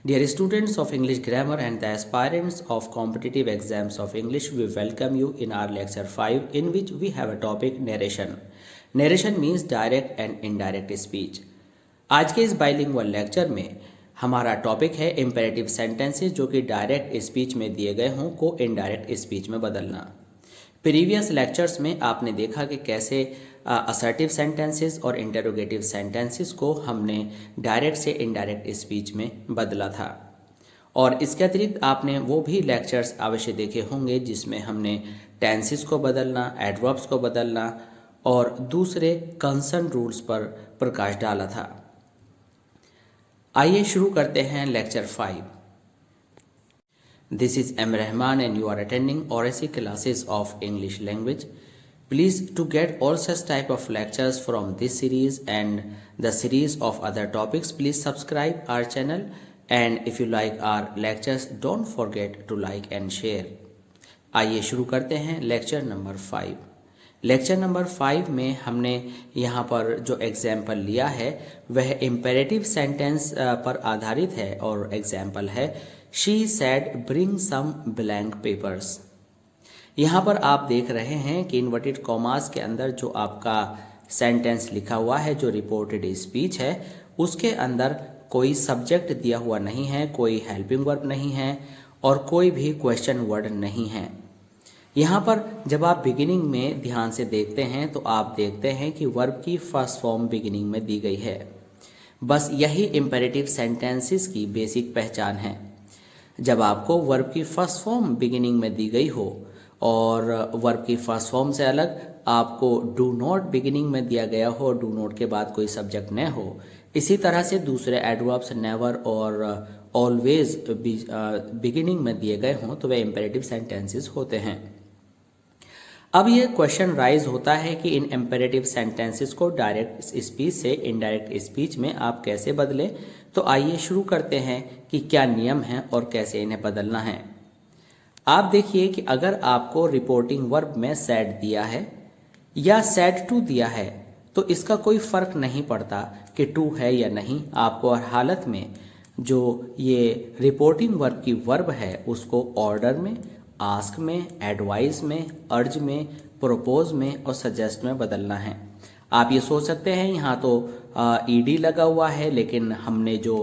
Dear students of English grammar and the aspirants of competitive exams of English, we welcome you in our lecture 5 in which we have a topic narration. Narration means direct and indirect speech. आज के इस bilingual lecture में हमारा topic है imperative sentences जो कि direct speech में दिए गए हों को इनडायरेक्ट स्पीच में बदलना। प्रीवियस लेक्चर्स में आपने देखा कि कैसे असर्टिव सेंटेंसेस और इंटरोगेटिव सेंटेंसेस को हमने डायरेक्ट से इनडायरेक्ट स्पीच में बदला था। और इसके अतिरिक्त आपने वो भी लेक्चर्स अवश्य देखे होंगे जिसमें हमने टेंसेस को बदलना, एडवर्ब्स को बदलना और दूसरे कंसर्न रूल्स पर प्रकाश डाला था। आइए शुरू करते हैं lecture 5। This is M. Rahman and you are attending oracy classes of English language. Please to get all such type of lectures from this series and the series of other topics, please subscribe our channel, and if you like our lectures, don't forget to like and share. आइए शुरू करते हैं lecture number 5। Lecture number 5 में हमने यहाँ पर जो example लिया है वह इम्पेरेटिव सेंटेंस पर आधारित है और एग्जाम्पल है she said bring some blank papers. यहाँ पर आप देख रहे हैं कि इन्वर्टेड कॉमास के अंदर जो आपका सेंटेंस लिखा हुआ है, जो रिपोर्टेड स्पीच है, उसके अंदर कोई सब्जेक्ट दिया हुआ नहीं है, कोई हेल्पिंग वर्ब नहीं है और कोई भी क्वेश्चन वर्ड नहीं है। यहाँ पर जब आप बिगिनिंग में ध्यान से देखते हैं तो आप देखते हैं कि वर्ब की फर्स्ट फॉर्म बिगिनिंग में दी गई है। बस यही इम्पेरेटिव सेंटेंसेस की बेसिक पहचान है। जब आपको वर्ब की फर्स्ट फॉर्म बिगिनिंग में दी गई हो और वर्ब की फर्स्ट फॉर्म से अलग आपको डू नॉट बिगिनिंग में दिया गया हो, डू नॉट के बाद कोई सब्जेक्ट न हो, इसी तरह से दूसरे एडवर्ब्स नेवर और ऑलवेज बिगिनिंग में दिए गए हों तो वे इम्पेरेटिव सेंटेंसेस होते हैं। अब ये क्वेश्चन राइज होता है कि इन इम्पेरेटिव सेंटेंसेस को डायरेक्ट स्पीच से इनडायरेक्ट स्पीच में आप कैसे बदलें। तो आइए शुरू करते हैं कि क्या नियम हैं और कैसे इन्हें बदलना है। आप देखिए कि अगर आपको रिपोर्टिंग वर्ब में सैड दिया है या सैड टू दिया है तो इसका कोई फर्क नहीं पड़ता कि टू है या नहीं। आपको हर हालत में जो ये रिपोर्टिंग वर्ब की वर्ब है उसको ऑर्डर में, आस्क में, एडवाइस में, अर्ज में, प्रोपोज में और सजेस्ट में बदलना है। आप ये सोच सकते हैं यहाँ तो ईडी लगा हुआ है लेकिन हमने जो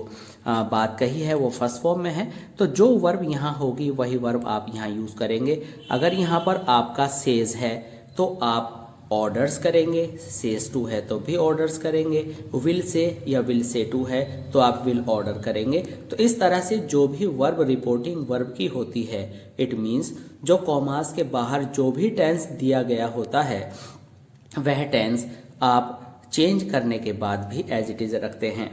बात कही है वो फर्स्ट फॉर्म में है, तो जो वर्ब यहाँ होगी वही वर्ब आप यहाँ यूज़ करेंगे। अगर यहाँ पर आपका सेज है तो आप ऑर्डर्स करेंगे, सेज टू है तो भी ऑर्डर्स करेंगे, विल से या विल से टू है तो आप विल ऑर्डर करेंगे। तो इस तरह से जो भी वर्ब रिपोर्टिंग वर्ब की होती है, इट मीन्स जो कॉमास के बाहर जो भी टेंस दिया गया होता है वह टेंस आप चेंज करने के बाद भी एज इट इज रखते हैं।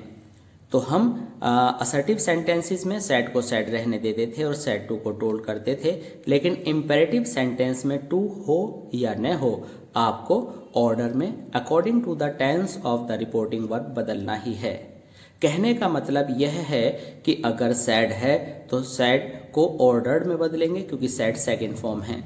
तो हम असर्टिव सेंटेंसेस में सैड को सैड रहने देते थे और सैड टू को टोल्ड करते थे, लेकिन इम्पेरेटिव सेंटेंस में टू हो या न हो आपको ऑर्डर में according to the tense of the reporting verb बदलना ही है। कहने का मतलब यह है कि अगर सैड है तो सैड को ऑर्डर्ड में बदलेंगे क्योंकि सैड सेकंड फॉर्म है।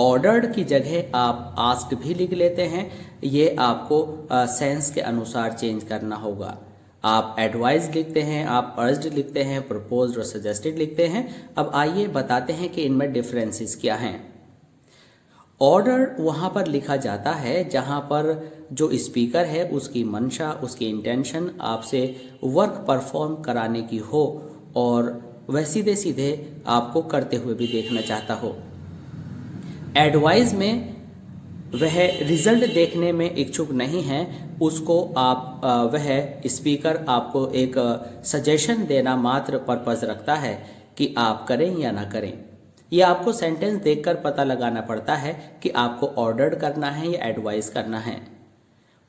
ऑर्डर्ड की जगह आप आस्क्ड भी लिख लेते हैं, ये आपको सेंस के अनुसार चेंज करना होगा। आप एडवाइज लिखते हैं, आप अर्ज्ड लिखते हैं, प्रपोज्ड और सजेस्टेड लिखते हैं। अब आइए बताते हैं कि इनमें डिफरेंसेस क्या हैं। ऑर्डर वहाँ पर लिखा जाता है जहाँ पर जो स्पीकर है उसकी मंशा, उसकी इंटेंशन आपसे वर्क परफॉर्म कराने की हो और वह सीधे सीधे आपको करते हुए भी देखना चाहता हो। एडवाइस में वह रिजल्ट देखने में इच्छुक नहीं है, उसको आप वह स्पीकर आपको एक सजेशन देना मात्र पर्पस रखता है कि आप करें या ना करें। यह आपको सेंटेंस देखकर पता लगाना पड़ता है कि आपको ऑर्डर्ड करना है या एडवाइस करना है।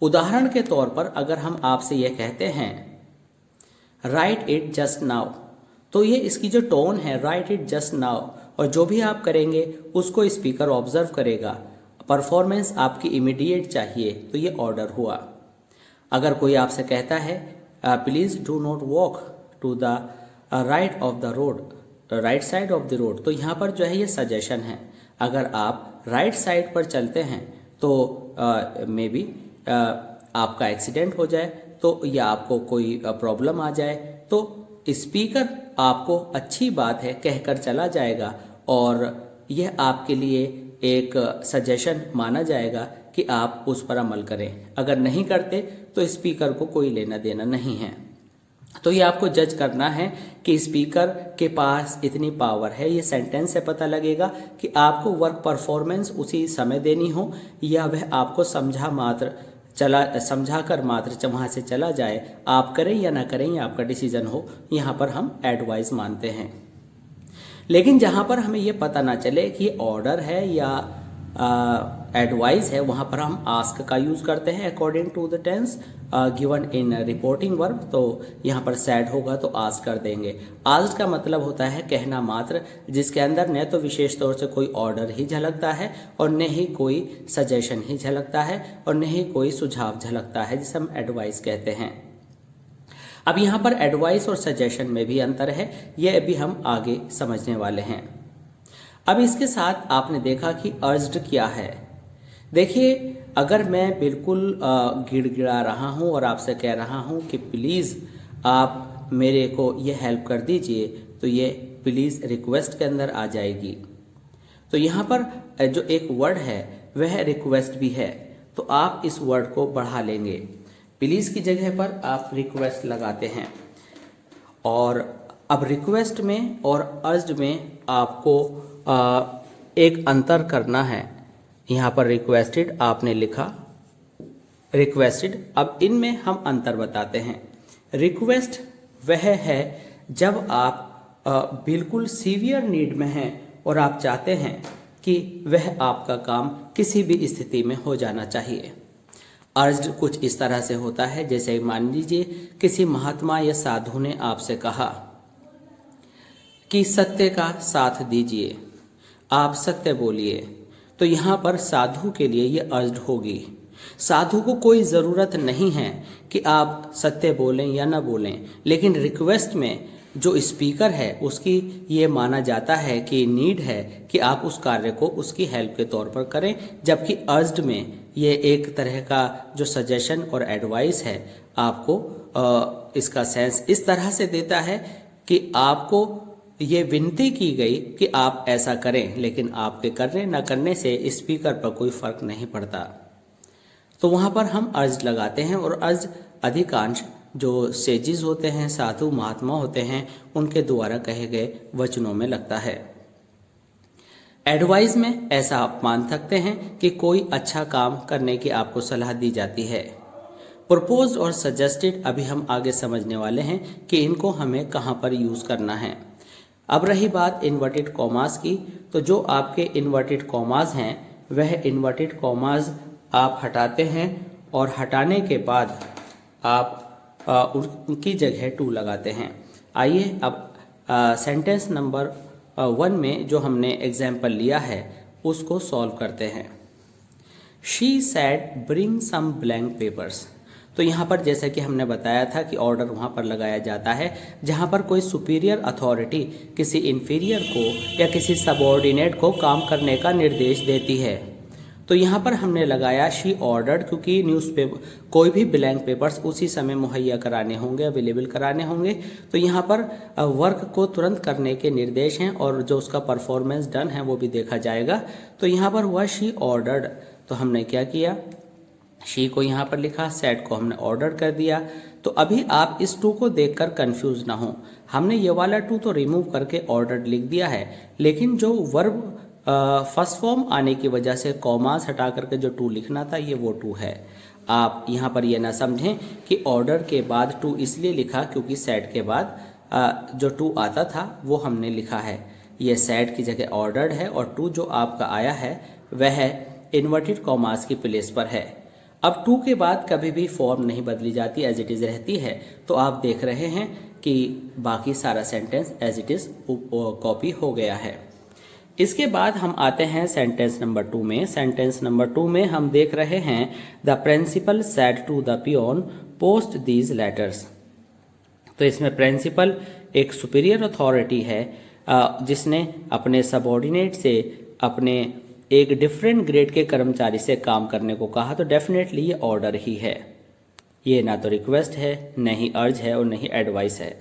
उदाहरण के तौर पर अगर हम आपसे यह कहते हैं राइट इट जस्ट नाउ, तो ये इसकी जो टोन है राइट इट जस्ट नाउ, और जो भी आप करेंगे उसको स्पीकर ऑब्जर्व करेगा। परफॉर्मेंस आपकी इमीडिएट चाहिए तो ये ऑर्डर हुआ। अगर कोई आपसे कहता है please do not walk to the right of the road, right side of the road, तो यहाँ पर जो है ये सजेशन है। अगर आप राइट साइड पर चलते हैं तो मे बी आपका एक्सीडेंट हो जाए तो या आपको कोई प्रॉब्लम आ जाए तो स्पीकर आपको अच्छी बात है कहकर चला जाएगा और यह आपके लिए एक सजेशन माना जाएगा कि आप उस पर अमल करें। अगर नहीं करते तो स्पीकर को कोई लेना देना नहीं है। तो ये आपको जज करना है कि स्पीकर के पास इतनी पावर है। ये सेंटेंस से पता लगेगा कि आपको वर्क परफॉर्मेंस उसी समय देनी हो या वह आपको समझा कर मात्र वहाँ से चला जाए। आप करें या ना करें ये आपका डिसीजन हो, यहाँ पर हम एडवाइस मानते हैं। लेकिन जहाँ पर हमें ये पता ना चले कि ऑर्डर है या एडवाइस है, वहाँ पर हम आस्क का यूज़ करते हैं according to the tense given in reporting verb. तो यहाँ पर सैड होगा तो आस्क कर देंगे। आस्क का मतलब होता है कहना मात्र, जिसके अंदर न तो विशेष तौर से कोई ऑर्डर ही झलकता है और न ही कोई सजेशन ही झलकता है और न ही कोई सुझाव झलकता है, जिसे हम एडवाइस कहते हैं। अब यहाँ पर एडवाइस और सजेशन में भी अंतर है, यह भी हम आगे समझने वाले हैं। अब इसके साथ आपने देखा कि अर्ज्ड क्या है। देखिए, अगर मैं बिल्कुल गिड़गिड़ा रहा हूँ और आपसे कह रहा हूँ कि प्लीज़ आप मेरे को ये हेल्प कर दीजिए, तो ये प्लीज़ रिक्वेस्ट के अंदर आ जाएगी। तो यहाँ पर जो एक वर्ड है वह रिक्वेस्ट भी है, तो आप इस वर्ड को बढ़ा लेंगे। प्लीज़ की जगह पर आप रिक्वेस्ट लगाते हैं। और अब रिक्वेस्ट में और अर्ज्ड में आपको एक अंतर करना है। यहाँ पर रिक्वेस्टेड आपने लिखा, रिक्वेस्टेड। अब इनमें हम अंतर बताते हैं। रिक्वेस्ट वह है जब आप बिल्कुल सीवियर नीड में हैं और आप चाहते हैं कि वह आपका काम किसी भी स्थिति में हो जाना चाहिए। अर्ज्ड कुछ इस तरह से होता है, जैसे मान लीजिए किसी महात्मा या साधु ने आपसे कहा कि सत्य का साथ दीजिए, आप सत्य बोलिए, तो यहाँ पर साधु के लिए ये अर्ज्ड होगी। साधु को कोई ज़रूरत नहीं है कि आप सत्य बोलें या ना बोलें, लेकिन रिक्वेस्ट में जो स्पीकर है उसकी ये माना जाता है कि नीड है कि आप उस कार्य को उसकी हेल्प के तौर पर करें, जबकि अर्ज्ड में ये एक तरह का जो सजेशन और एडवाइस है आपको इसका सेंस इस तरह से देता है कि आपको ये विनती की गई कि आप ऐसा करें, लेकिन आपके करने न करने से स्पीकर पर कोई फर्क नहीं पड़ता। तो वहाँ पर हम अर्ज लगाते हैं और अर्ज अधिकांश जो सेजिस होते हैं, साधु महात्मा होते हैं, उनके द्वारा कहे गए वचनों में लगता है। एडवाइस में ऐसा आप मान सकते हैं कि कोई अच्छा काम करने की आपको सलाह दी जाती है। प्रपोज्ड और सजेस्टेड अभी हम आगे समझने वाले हैं कि इनको हमें कहाँ पर यूज़ करना है। अब रही बात इन्वर्टेड कॉमास की, तो जो आपके इन्वर्टेड कॉमास हैं वह इन्वर्टेड कॉमास आप हटाते हैं और हटाने के बाद आप उनकी जगह टू लगाते हैं। आइए अब सेंटेंस नंबर 1 में जो हमने एग्जाम्पल लिया है उसको सॉल्व करते हैं। She said bring some blank papers. तो यहाँ पर जैसा कि हमने बताया था कि ऑर्डर वहाँ पर लगाया जाता है जहाँ पर कोई सुपीरियर अथॉरिटी किसी इन्फीरियर को या किसी सबऑर्डिनेट को काम करने का निर्देश देती है। तो यहाँ पर हमने लगाया शी ऑर्डर्ड, क्योंकि न्यूज़पेपर कोई भी ब्लैंक पेपर्स उसी समय मुहैया कराने होंगे, अवेलेबल कराने होंगे। तो यहाँ पर वर्क को तुरंत करने के निर्देश हैं और जो उसका परफॉर्मेंस डन है वो भी देखा जाएगा। तो यहाँ पर हुआ शी ऑर्डर्ड, तो हमने क्या किया, शी को यहाँ पर लिखा, सेट को हमने ऑर्डर कर दिया। तो अभी आप इस टू को देखकर कंफ्यूज ना हो, हमने ये वाला टू तो रिमूव करके ऑर्डर लिख दिया है, लेकिन जो वर्ब फर्स्ट फॉर्म आने की वजह से कॉमास हटा करके जो टू लिखना था ये वो टू है। आप यहाँ पर ये ना समझें कि ऑर्डर के बाद टू इसलिए लिखा क्योंकि सेट के बाद जो टू आता था वो हमने लिखा है। ये सेट की जगह ऑर्डर्ड है और टू जो आपका आया है वह इन्वर्टेड कॉमास की प्लेस पर है। अब टू के बाद कभी भी फॉर्म नहीं बदली जाती, एज इट इज़ रहती है। तो आप देख रहे हैं कि बाकी सारा sentence as it is copy हो गया है। इसके बाद हम आते हैं सेंटेंस नंबर 2 में। सेंटेंस नंबर 2 में हम देख रहे हैं the principal said to the peon post these letters. तो इसमें प्रिंसिपल एक सुपीरियर अथॉरिटी है जिसने अपने सबऑर्डिनेट से अपने एक डिफरेंट ग्रेड के कर्मचारी से काम करने को कहा। तो डेफिनेटली ये ऑर्डर ही है, ये ना तो रिक्वेस्ट है, न ही अर्ज है और न ही एडवाइस है।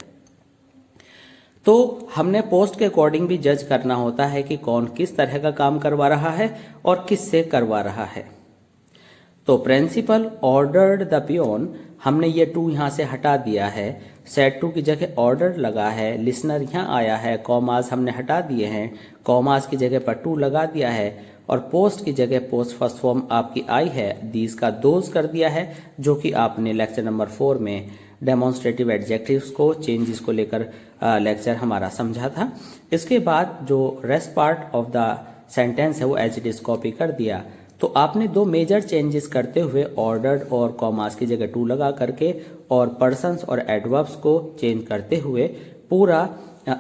तो हमने पोस्ट के अकॉर्डिंग भी जज करना होता है कि कौन किस तरह का काम करवा रहा है और किससे करवा रहा है। तो प्रिंसिपल ऑर्डर्ड द पियोन, हमने ये टू यहाँ से हटा दिया है, सेड टू की जगह ऑर्डर लगा है, लिसनर यहाँ आया है, कॉमास हमने हटा दिए हैं, कॉमास की जगह पर टू लगा दिया है, और पोस्ट की जगह पोस्ट फर्स्ट फॉर्म आपकी आई है, दीज का दोज कर दिया है, जो कि आपने लेक्चर नंबर 4 में डेमोन्स्ट्रेटिव एडजेक्टिव्स को चेंजेस को लेकर लेक्चर हमारा समझा था। इसके बाद जो rest part of the sentence है वो एज इट इज कॉपी कर दिया। तो आपने दो मेजर चेंजेस करते हुए ऑर्डर्ड और कॉमास की जगह टू लगा करके और पर्सन्स और एडवर्ब्स को चेंज करते हुए पूरा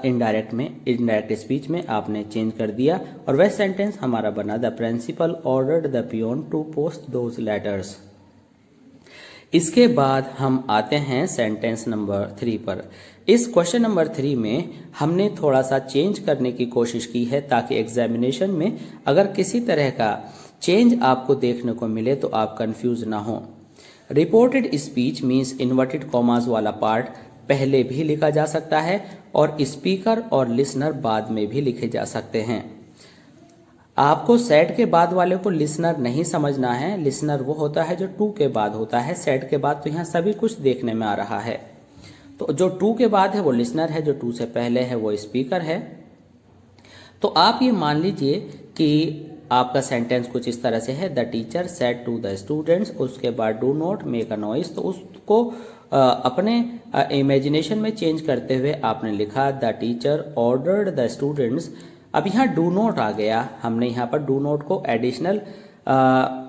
इनडायरेक्ट स्पीच में आपने चेंज कर दिया, और वह सेंटेंस हमारा बना the principal ordered the peon to post those letters. इसके बाद हम आते हैं सेंटेंस नंबर 3 पर। इस क्वेश्चन नंबर 3 में हमने थोड़ा सा चेंज करने की कोशिश की है ताकि एग्जामिनेशन में अगर किसी तरह का चेंज आपको देखने को मिले तो आप कंफ्यूज ना हो। Reported speech means inverted commas वाला पार्ट पहले भी लिखा जा सकता है और स्पीकर और लिसनर बाद में भी लिखे जा सकते हैं। आपको सेड के बाद वाले को लिसनर नहीं समझना है। लिसनर वो होता है जो टू के बाद होता है, सेड के बाद तो यहाँ सभी कुछ देखने में आ रहा है। तो जो टू के बाद है वो लिसनर है, जो टू से पहले है वो स्पीकर है। तो आप ये मान लीजिए कि आपका सेंटेंस कुछ इस तरह से है, the teacher said to the students, उसके बाद do not make a noise. तो उसको अपने इमेजिनेशन में चेंज करते हुए आपने लिखा the teacher ordered the students. अब यहाँ डू नॉट आ गया, हमने यहाँ पर डू नॉट को एडिशनल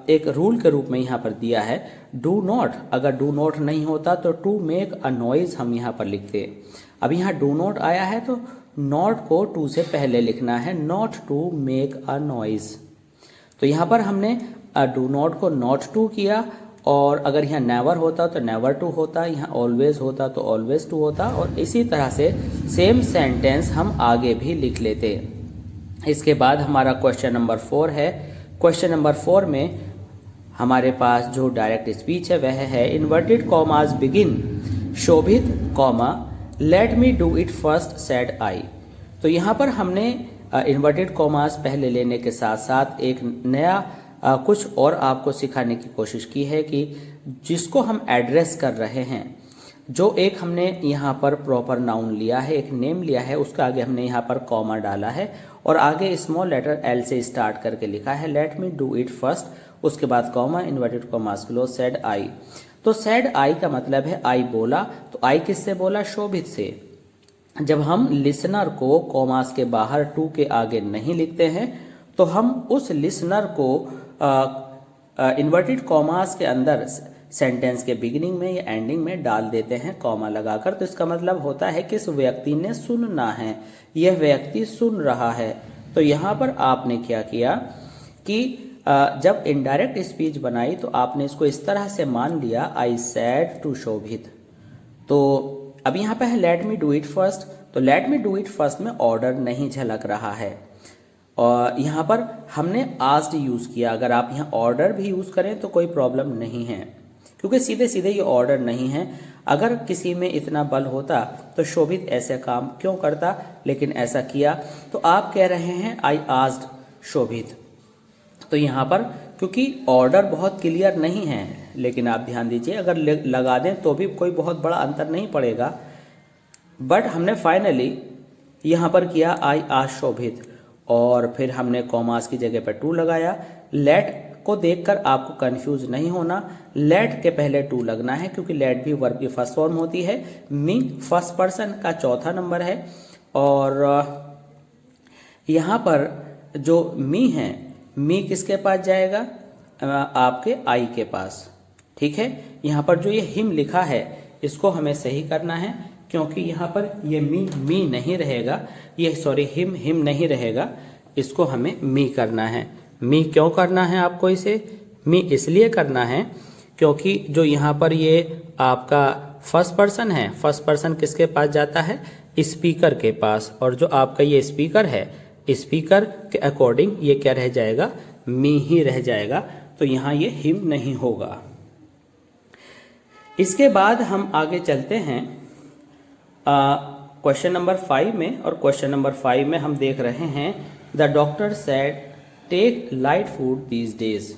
एक रूल के रूप में यहाँ पर दिया है। डू नॉट, अगर डू नॉट नहीं होता तो टू मेक अ नॉइज हम यहाँ पर लिखते। अब यहाँ डू नॉट आया है तो नॉट को टू से पहले लिखना है, not to make a noise. तो यहाँ पर हमने डू नॉट को नॉट टू किया, और अगर यहाँ नेवर होता तो नेवर टू होता, यहाँ ऑलवेज होता तो ऑलवेज टू होता, और इसी तरह से सेम सेंटेंस हम आगे भी लिख लेते। इसके बाद हमारा क्वेश्चन नंबर 4 है। क्वेश्चन नंबर 4 में हमारे पास जो डायरेक्ट स्पीच है वह है inverted commas begin Shobhit comma late me do it first said I. तो यहाँ पर हमने इन्वर्टेड कॉमास पहले लेने के साथ साथ एक नया कुछ और आपको सिखाने की कोशिश की है कि जिसको हम एड्रेस कर रहे हैं, जो एक हमने यहाँ पर प्रॉपर नाउन लिया है, एक नेम लिया है, उसका आगे हमने यहाँ पर कॉमा डाला है और आगे स्मॉल लेटर एल से स्टार्ट करके लिखा है let me do it first, उसके बाद comma inverted commas close said I. तो सेड आई का मतलब है आई बोला, तो आई किससे बोला? शोभित से। जब हम लिसनर को कॉमास के बाहर टू के आगे नहीं लिखते हैं तो हम उस लिसनर को इन्वर्टेड कॉमास के अंदर सेंटेंस के बिगिनिंग में या एंडिंग में डाल देते हैं कॉमा लगाकर। तो इसका मतलब होता है कि इस व्यक्ति ने सुनना है, यह व्यक्ति सुन रहा है। तो यहाँ पर आपने क्या किया कि जब इनडायरेक्ट स्पीच बनाई तो आपने इसको इस तरह से मान लिया आई सेड टू शोभित। तो अब यहाँ पे है let me do it first, तो let me do it first में ऑर्डर नहीं झलक रहा है और यहाँ पर हमने आस्क्ड यूज किया। अगर आप यहाँ ऑर्डर भी यूज करें तो कोई प्रॉब्लम नहीं है, क्योंकि सीधे सीधे ये ऑर्डर नहीं है। अगर किसी में इतना बल होता तो शोभित ऐसे काम क्यों करता, लेकिन ऐसा किया। तो आप कह रहे हैं आई आस्क्ड शोभित। तो यहाँ पर क्योंकि ऑर्डर बहुत क्लियर नहीं है, लेकिन आप ध्यान दीजिए अगर लगा दें तो भी कोई बहुत बड़ा अंतर नहीं पड़ेगा। बट हमने फाइनली यहाँ पर किया आई आस्क्ड शोभित और फिर हमने कॉमास की जगह पर टू लगाया। लेट को देखकर आपको कंफ्यूज नहीं होना, लेट के पहले टू लगना है क्योंकि लेट भी वर्ब की फर्स्ट फॉर्म होती है। मी फर्स्ट पर्सन का चौथा नंबर है और यहाँ पर जो मी है, मी किसके पास जाएगा? आपके आई के पास। ठीक है, यहाँ पर जो ये हिम लिखा है इसको हमें सही करना है, क्योंकि यहाँ पर ये मी नहीं रहेगा, ये सॉरी हिम नहीं रहेगा, इसको हमें मी करना है। मी क्यों करना है आपको इसे? मी इसलिए करना है क्योंकि जो यहाँ पर ये आपका फर्स्ट पर्सन है, फर्स्ट पर्सन किसके पास जाता है? स्पीकर के पास, और जो आपका ये स्पीकर है, स्पीकर के अकॉर्डिंग ये क्या रह जाएगा? मी ही रह जाएगा। तो यहाँ ये हिम नहीं होगा। इसके बाद हम आगे चलते हैं क्वेश्चन नंबर 5 में, और क्वेश्चन नंबर 5 में हम देख रहे हैं the doctor said take light food these days.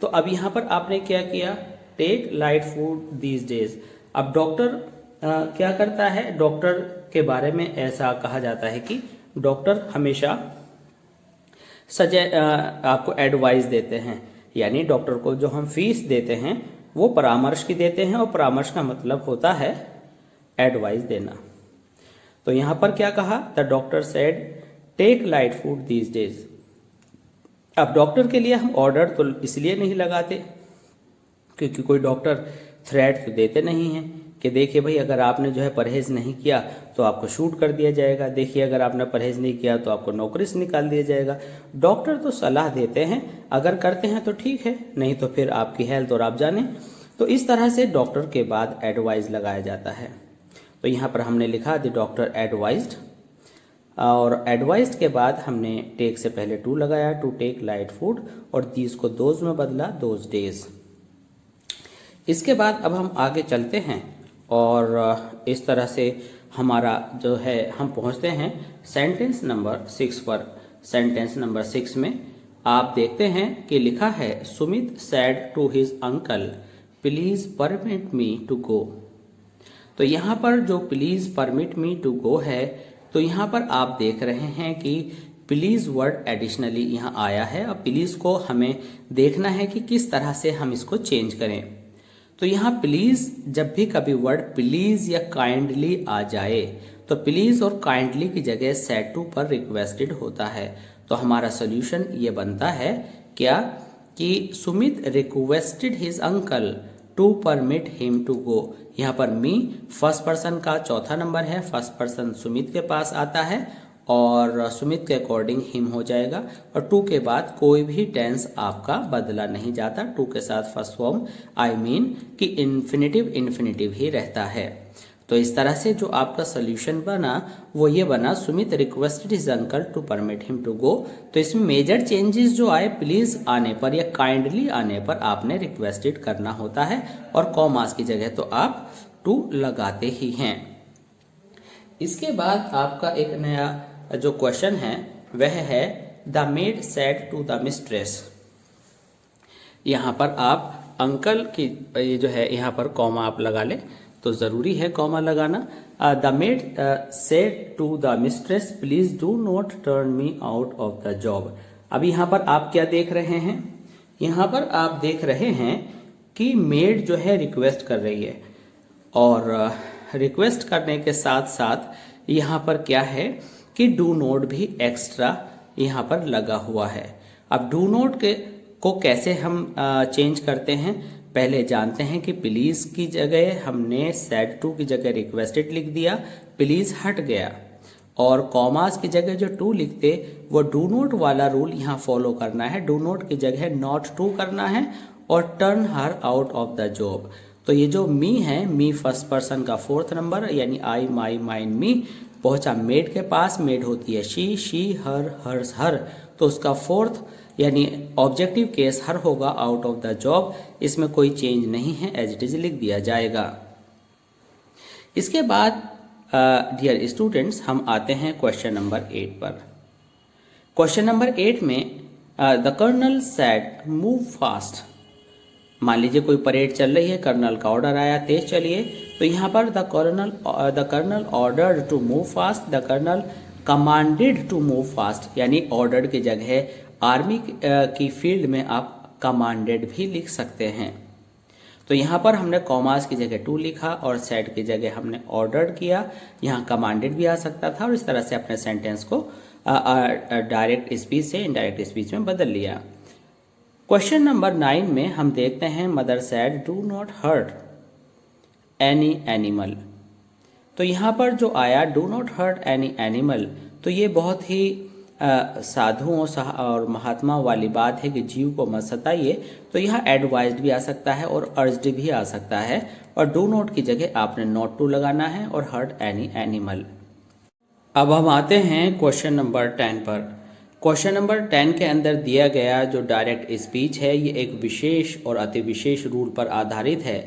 तो अब यहाँ पर आपने क्या किया, take light food these days. अब डॉक्टर क्या करता है, डॉक्टर के बारे में ऐसा कहा जाता है कि डॉक्टर हमेशा आपको एडवाइस देते हैं, यानी डॉक्टर को जो हम फीस देते हैं वो परामर्श की देते हैं, और परामर्श का मतलब होता है एडवाइस देना। तो यहां पर क्या कहा, the doctor said take light food these days. अब डॉक्टर के लिए हम ऑर्डर तो इसलिए नहीं लगाते क्योंकि कोई डॉक्टर थ्रेट तो देते नहीं हैं कि देखिए भाई अगर आपने जो है परहेज नहीं किया तो आपको शूट कर दिया जाएगा, देखिए अगर आपने परहेज नहीं किया तो आपको नौकरी से निकाल दिया जाएगा। डॉक्टर तो सलाह देते हैं, अगर करते हैं तो ठीक है, नहीं तो फिर आपकी हेल्थ और आप जाने। तो इस तरह से डॉक्टर के बाद एडवाइस लगाया जाता है। तो यहाँ पर हमने लिखा द डॉक्टर एडवाइज्ड, और एडवाइज्ड के बाद हमने टेक से पहले टू लगाया, टू टेक लाइट फूड, और दीज को दोज में बदला, दोज डेज। इसके बाद अब हम आगे चलते हैं और इस तरह से हमारा जो है हम पहुंचते हैं सेंटेंस नंबर 6 पर। सेंटेंस नंबर 6 में आप देखते हैं कि लिखा है Sumit said to his uncle please permit me to go. तो यहाँ पर जो please permit me to go है, तो यहाँ पर आप देख रहे हैं कि प्लीज वर्ड एडिशनली यहाँ आया है। अब प्लीज को हमें देखना है कि किस तरह से हम इसको चेंज करें। तो यहाँ प्लीज, जब भी कभी वर्ड प्लीज या काइंडली आ जाए तो प्लीज और काइंडली की जगह सेड टू पर रिक्वेस्टेड होता है। तो हमारा सोल्यूशन ये बनता है क्या कि Sumit requested his uncle to permit him to go. यहाँ पर मी फर्स्ट पर्सन का चौथा नंबर है, फर्स्ट पर्सन सुमित के पास आता है और सुमित के अकॉर्डिंग हिम हो जाएगा, और टू के बाद कोई भी टेंस आपका बदला नहीं जाता। टू के साथ फर्स्ट फॉर्म आई मीन कि इन्फिनिटिव ही रहता है। तो इस तरह से जो आपका सोल्यूशन बना वो ये बना Sumit requested his uncle to permit him to go. तो इसमें मेजर चेंजेस जो आए प्लीज आने पर या काइंडली आने पर आपने रिक्वेस्टेड करना होता है, और कॉमास की जगह तो आप टू लगाते ही हैं। इसके बाद आपका एक नया जो क्वेश्चन है वह है the maid said to the mistress. यहाँ पर आप अंकल की ये जो है यहाँ पर कॉमा आप लगा ले, तो जरूरी है कॉमा लगाना। The maid said to the mistress please do not turn me out of the job. अब यहाँ पर आप क्या देख रहे हैं, यहाँ पर आप देख रहे हैं कि मेड जो है रिक्वेस्ट कर रही है, और रिक्वेस्ट करने के साथ साथ यहाँ पर क्या है कि डू नोट भी एक्स्ट्रा यहाँ पर लगा हुआ है। अब डू नोट को कैसे हम चेंज करते हैं, पहले जानते हैं कि प्लीज की जगह हमने सेड टू की जगह रिक्वेस्टेड लिख दिया, प्लीज हट गया, और कॉमास की जगह जो टू लिखते वो डू नोट वाला रूल यहाँ फॉलो करना है। डू नोट की जगह नॉट टू करना है, और turn her out of the job. तो ये जो मी है, मी फर्स्ट पर्सन का फोर्थ नंबर यानी आई माई माइन मी पहुंचा मेड के पास। मेड होती है शी हर हर्स हर, तो उसका फोर्थ यानी ऑब्जेक्टिव केस हर होगा, आउट ऑफ द जॉब। इसमें कोई चेंज नहीं है, एज इट इज लिख दिया जाएगा। इसके बाद डियर स्टूडेंट्स हम आते हैं क्वेश्चन नंबर 8 पर। क्वेश्चन नंबर 8 में the colonel said move fast. मान लीजिए कोई परेड चल रही है, कर्नल का ऑर्डर आया तेज चलिए, तो यहाँ पर the colonel order to move fast, the colonel commanded to move fast, यानी ऑर्डर्ड की जगह आर्मी की फील्ड में आप कमांडेड भी लिख सकते हैं। तो यहाँ पर हमने कॉमास की जगह टू लिखा और सेड की जगह हमने ऑर्डर्ड किया, यहाँ कमांडेड भी आ सकता था, और इस तरह से अपने सेंटेंस को डायरेक्ट स्पीच से इनडायरेक्ट स्पीच में बदल लिया। क्वेश्चन नंबर 9 में हम देखते हैं mother said do not hurt any animal. तो यहाँ पर जो आया do not hurt any animal, तो ये बहुत ही साधुओं और महात्मा वाली बात है कि जीव को मत सताइए। तो यहाँ एडवाइज्ड भी आ सकता है और अर्ज्ड भी आ सकता है, और डू नॉट की जगह आपने नॉट टू लगाना है, और हर्ट एनी एनिमल। अब हम आते हैं क्वेश्चन नंबर 10 पर। क्वेश्चन नंबर 10 के अंदर दिया गया जो डायरेक्ट स्पीच है ये एक विशेष और अति विशेष रूल पर आधारित है।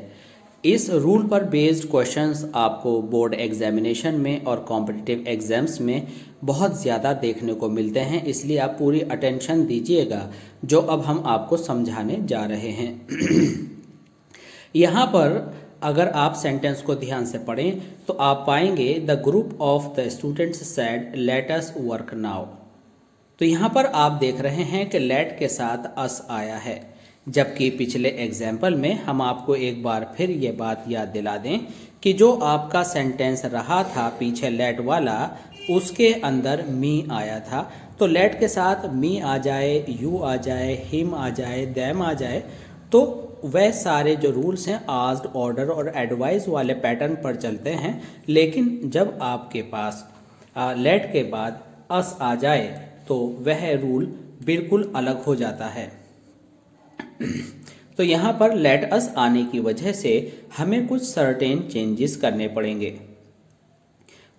इस रूल पर बेस्ड क्वेश्चंस आपको बोर्ड एग्जामिनेशन में और कॉम्पिटिटिव एग्जाम्स में बहुत ज़्यादा देखने को मिलते हैं, इसलिए आप पूरी अटेंशन दीजिएगा जो अब हम आपको समझाने जा रहे हैं। यहाँ पर अगर आप सेंटेंस को ध्यान से पढ़ें तो आप पाएंगे the group of the students said let us work now. तो यहाँ पर आप देख रहे हैं कि लेट के साथ अस आया है, जबकि पिछले एग्जाम्पल में हम आपको एक बार फिर ये बात याद दिला दें कि जो आपका सेंटेंस रहा था पीछे लेट वाला, उसके अंदर मी आया था। तो लेट के साथ मी आ जाए, यू आ जाए, हिम आ जाए, देम आ जाए, तो वह सारे जो रूल्स हैं आस्क्ड, ऑर्डर और एडवाइस वाले पैटर्न पर चलते हैं। लेकिन जब आपके पास लेट के बाद अस आ जाए तो वह रूल बिल्कुल अलग हो जाता है। तो यहाँ पर लेट अस आने की वजह से हमें कुछ सर्टेन चेंजेस करने पड़ेंगे।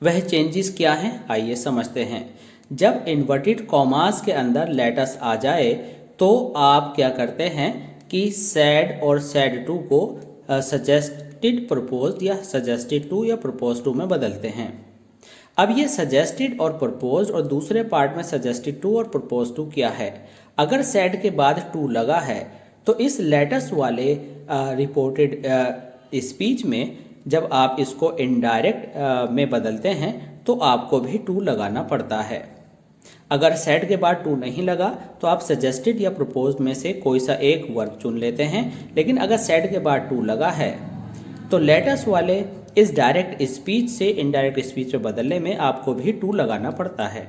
वह चेंजेस क्या हैं, आइए समझते हैं। जब इन्वर्टेड कॉमास के अंदर लेट अस आ जाए तो आप क्या करते हैं कि सैड और सैड टू को सजेस्टेड प्रपोज्ड या सजेस्टेड टू या प्रपोज टू में बदलते हैं। अब ये सजेस्टेड और प्रपोज्ड और दूसरे पार्ट में सजेस्टेड टू और प्रपोज टू क्या है। अगर सैड के बाद टू लगा है तो इस लेटस वाले रिपोर्टेड स्पीच में जब आप इसको इनडायरेक्ट में बदलते हैं तो आपको भी टू लगाना पड़ता है। अगर सेड के बाद टू नहीं लगा तो आप सजेस्टेड या प्रपोज्ड में से कोई सा एक वर्ब चुन लेते हैं। लेकिन अगर सेड के बाद टू लगा है तो लेटस वाले इस डायरेक्ट स्पीच से इनडायरेक्ट स्पीच में बदलने में आपको भी टू लगाना पड़ता है।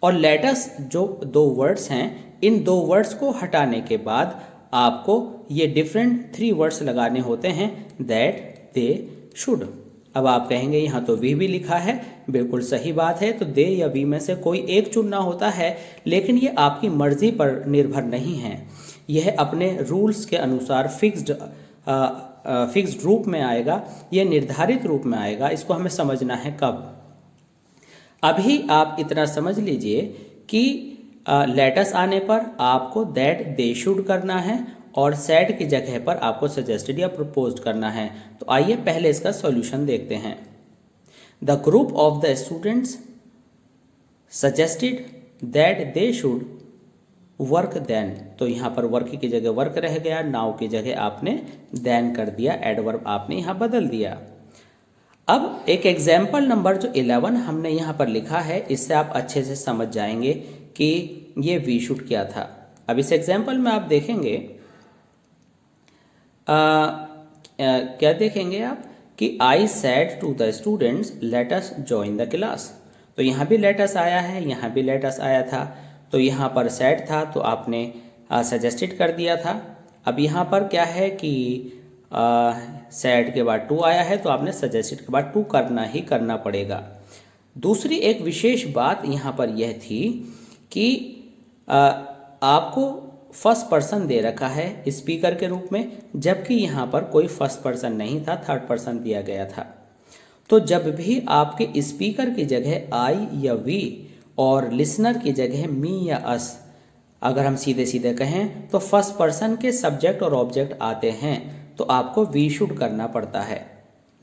और लेटस जो दो वर्ड्स हैं, इन दो वर्ड्स को हटाने के बाद आपको ये डिफरेंट 3 वर्ड्स लगाने होते हैं, दैट, दे, शुड। अब आप कहेंगे यहाँ तो वी भी लिखा है, बिल्कुल सही बात है, तो दे या वी में से कोई एक चुनना होता है, लेकिन ये आपकी मर्जी पर निर्भर नहीं है। यह अपने रूल्स के अनुसार फिक्स्ड रूप में आएगा, यह निर्धारित रूप में आएगा। इसको हमें समझना है कब। अभी आप इतना समझ लीजिए कि लेटस आने पर आपको दैट, दे, शुड करना है और सैड की जगह पर आपको सजेस्टेड या प्रपोज्ड करना है। तो आइए पहले इसका सॉल्यूशन देखते हैं। The group of the students suggested that they should work then. तो यहाँ पर वर्क की जगह वर्क रह गया, नाउ की जगह आपने देन कर दिया, एडवर्ब आपने यहाँ बदल दिया। अब एक एग्जाम्पल नंबर जो 11 हमने यहाँ पर लिखा है, इससे आप अच्छे से समझ जाएंगे कि ये वी शुड क्या था। अब इस एग्जाम्पल में आप देखेंगे क्या देखेंगे आप कि I said to the students let us join the class. तो यहाँ भी लेट अस आया है, यहाँ भी लेट अस आया था। तो यहाँ पर सेड था तो आपने सजेस्टेड कर दिया था। अब यहाँ पर क्या है कि सेड के बाद टू आया है तो आपने सजेस्टेड के बाद टू करना ही करना पड़ेगा। दूसरी एक विशेष बात यहाँ पर यह थी कि आपको फर्स्ट पर्सन दे रखा है स्पीकर के रूप में, जबकि यहाँ पर कोई फर्स्ट पर्सन नहीं था, थर्ड पर्सन दिया गया था। तो जब भी आपके स्पीकर की जगह आई या वी और लिसनर की जगह मी या अस, अगर हम सीधे सीधे कहें तो फर्स्ट पर्सन के सब्जेक्ट और ऑब्जेक्ट आते हैं तो आपको वी शुड करना पड़ता है।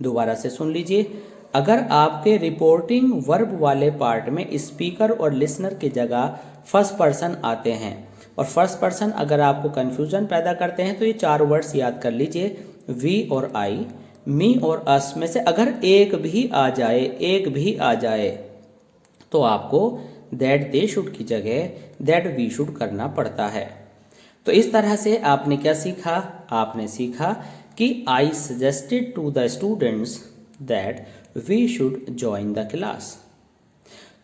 दोबारा से सुन लीजिए, अगर आपके रिपोर्टिंग वर्ब वाले पार्ट में स्पीकर और लिसनर की जगह फर्स्ट पर्सन आते हैं और फर्स्ट पर्सन अगर आपको कन्फ्यूजन पैदा करते हैं तो ये 4 वर्ड्स याद कर लीजिए, वी और आई, मी और अस में से अगर एक भी आ जाए तो आपको दैट, दे, शुड की जगह दैट, वी शुड करना पड़ता है। तो इस तरह से आपने क्या सीखा? आपने सीखा कि I suggested to the students that we should join the class.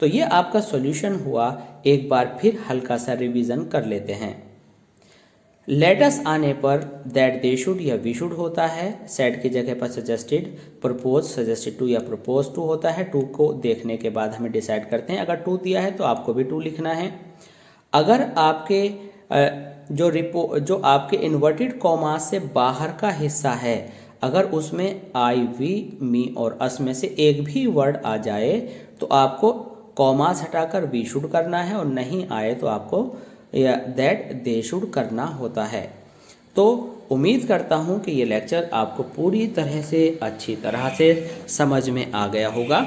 तो ये आपका सॉल्यूशन हुआ। एक बार फिर हल्का सा रिवीजन कर लेते हैं। लेटस आने पर दैट, दे शुड या वी शुड होता है, सेड की जगह पर सजेस्टेड, प्रपोज, सजेस्टेड टू या प्रपोज टू होता है। टू को देखने के बाद हमें डिसाइड करते हैं, अगर टू दिया है तो आपको भी टू लिखना है। अगर आपके जो आपके इन्वर्टेड कॉमा से बाहर का हिस्सा है, अगर उसमें आई, वी, मी और अस में से एक भी वर्ड आ जाए तो आपको कॉमास हटाकर वी शुड करना है और नहीं आए तो आपको दैट, दे शुड करना होता है। तो उम्मीद करता हूँ कि ये लेक्चर आपको पूरी तरह से अच्छी तरह से समझ में आ गया होगा।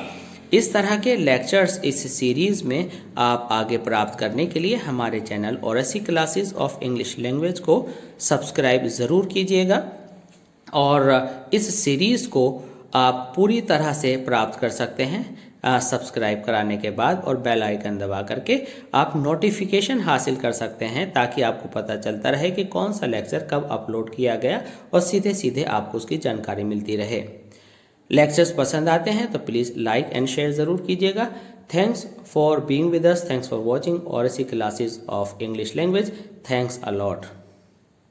इस तरह के लेक्चर्स इस सीरीज़ में आप आगे प्राप्त करने के लिए हमारे channel Oracy classes of English language को सब्सक्राइब ज़रूर कीजिएगा और इस सीरीज़ को आप पूरी तरह से प्राप्त कर सकते हैं सब्सक्राइब कराने के बाद, और बेल आइकन दबा करके आप नोटिफिकेशन हासिल कर सकते हैं ताकि आपको पता चलता रहे कि कौन सा लेक्चर कब अपलोड किया गया और सीधे सीधे आपको उसकी जानकारी मिलती रहे। लेक्चर्स पसंद आते हैं तो प्लीज़ लाइक एंड शेयर ज़रूर कीजिएगा। Thanks for being with us, thanks for watching Oracy classes of English language. Thanks a lot.